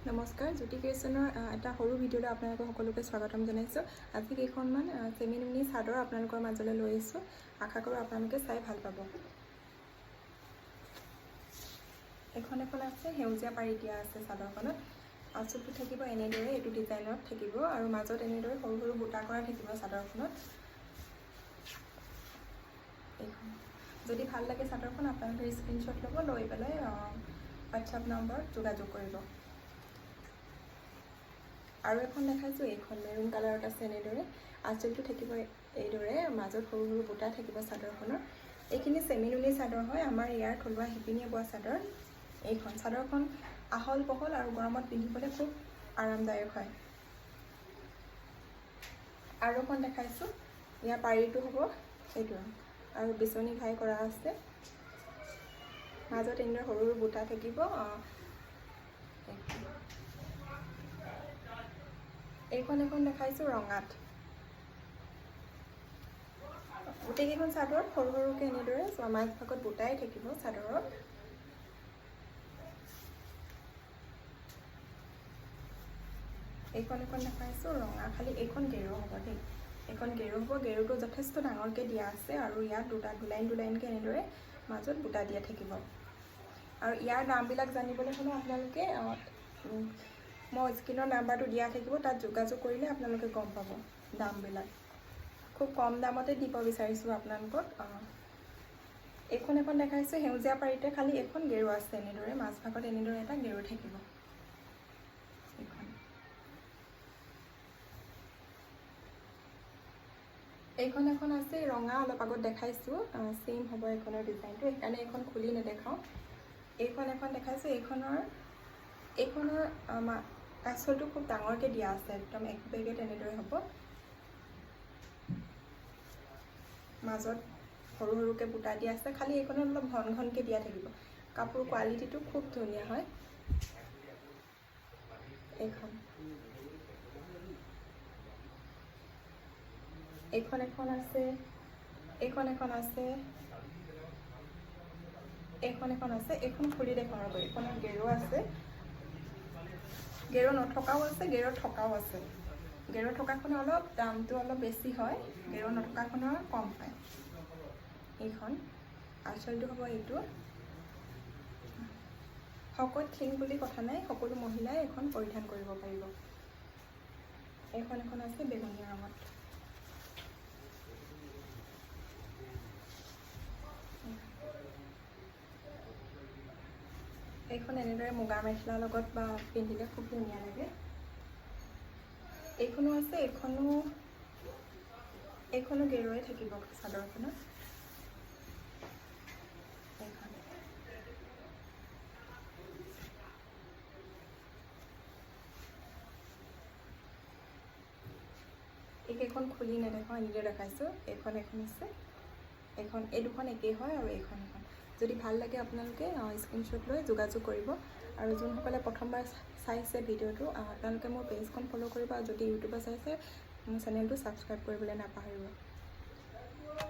নমস্কাৰ, জ্যোতি ক্ৰিয়েশ্যনৰ এটা সৰু ভিডিঅ'লৈ আপোনালোকক সকলোকে স্বাগতম জনাইছোঁ। আজি কেইখনমান চেমি নুনি চাদৰ আপোনালোকৰ মাজলৈ লৈ আহিছোঁ। আশা কৰোঁ আপোনালোকে চাই ভাল পাব। এখন আছে সেউজীয়া পাৰি দিয়া আছে চাদৰখনত। আঁচলটো থাকিব এনেদৰে, এইটো ডিজাইনত থাকিব আৰু মাজত এনেদৰে সৰু সৰু বুটা কৰা থাকিব চাদৰখনত। এইখন যদি ভাল লাগে চাদৰখন আপোনালোকে স্ক্ৰীনশ্বট ল'ব, লৈ পেলাই হোৱাটছআপ নম্বৰত যোগাযোগ কৰিব। আৰু এখন দেখাইছোঁ, এইখন মেৰুন কালাৰত আছে এনেদৰে। আঁচলটো থাকিব এইদৰে, মাজত সৰু সৰু বুটা থাকিব চাদৰখনৰ। এইখিনি চেমি নুনি চাদৰ হয়, আমাৰ ইয়াৰ থলুৱা শিপিনীয়ে বোৱা চাদৰ। এইখন চাদৰখন আহল বহল আৰু গৰমত পিন্ধিবলৈ খুব আৰামদায়ক হয়। আৰু এখন দেখাইছোঁ, ইয়াৰ পাৰিটো হ'ব এইটো আৰু বিচনী ঘাই কৰা আছে। মাজত এনেদৰে সৰু সৰু বুটা থাকিব। এইখন দেখাইছোঁ ৰঙাত। গোটেইকেইখন চাদৰত সৰু সৰুকৈ এনেদৰে মাজ ভাগত বুটাই থাকিব চাদৰত। এইখন দেখাইছোঁ ৰঙা, খালি এইখন গেৰু হ'ব দেই। এইখন গেৰু হ'ব। গেৰুটো যথেষ্ট ডাঙৰকৈ দিয়া আছে আৰু ইয়াত দুলাইনকৈ এনেদৰে মাজত বুটা দিয়া থাকিব। আৰু ইয়াৰ দামবিলাক জানিবলৈ হ'লে আপোনালোকে মই স্ক্ৰীনৰ নাম্বাৰটো দিয়া থাকিব, তাত যোগাযোগ কৰিলে আপোনালোকে গম পাব দামবিলাক। খুব কম দামতে দিব বিচাৰিছোঁ আপোনালোকক। এইখন দেখাইছোঁ সেউজীয়া পাৰিতে, খালি এখন গেৰু আছে এনেদৰে, মাজভাগত এনেদৰে এটা গেৰু থাকিব। এইখন আছে ৰঙা, অলপ আগত দেখাইছোঁ, ছেইম হ'ব এইখনৰ ডিজাইনটো, সেইকাৰণে এইখন খুলি নেদেখাওঁ। এইখন দেখাইছোঁ, এইখনৰ আঁচলটো খুব ডাঙৰকৈ দিয়া আছে, একদম এক বেগেত এনেদৰে হ'ব। মাজত সৰু সৰুকৈ বুটা দিয়া আছে, খালি এইখনত অলপ ঘনকৈ দিয়া থাকিব। কাপোৰ কোৱালিটিটো খুব ধুনীয়া হয়। এইখন আছে, এইখন আছে। এইখন খুলি দেখাওঁ ৰ'ব। এইখনত গেৰু আছে, গেৰু নথকাও আছে, গেৰু থকাও আছে। গেৰু থকাখনৰ অলপ দামটো অলপ বেছি হয়, গেৰু নথকাখনৰ কম পায়। এইখন আঁচলটো হ'ব এইটো। শকত ক্ষীণ বুলি কথা নাই, সকলো মহিলাই এইখন পৰিধান কৰিব পাৰিব। এইখন আছে বেঙুনীয়া ৰঙত। এইখন এনেদৰে মুগা মেখেলাৰ লগত বা পিন্ধিলে খুব ধুনীয়া লাগে। এইখনো আছে, এইখনো গেৰুৱাই থাকিব চাদৰখনত। এইকেইখন খুলি নেদেখাওঁ, এনেদৰে দেখাইছোঁ। এইখন আছে, এই দুখন একেই হয় আৰু এইখন। যদি ভাল লাগে আপোনালোকে স্ক্ৰীনশ্বট লৈ যোগাযোগ কৰিব। আৰু যোনসকলে প্ৰথমবাৰ চাইছে ভিডিঅ'টো, আপোনালোকে মোৰ পেজখন ফ'ল' কৰিব, আৰু যদি ইউটিউবত চাইছে মোৰ চেনেলটো ছাবস্ক্ৰাইব কৰিবলৈ নাপাহৰিব।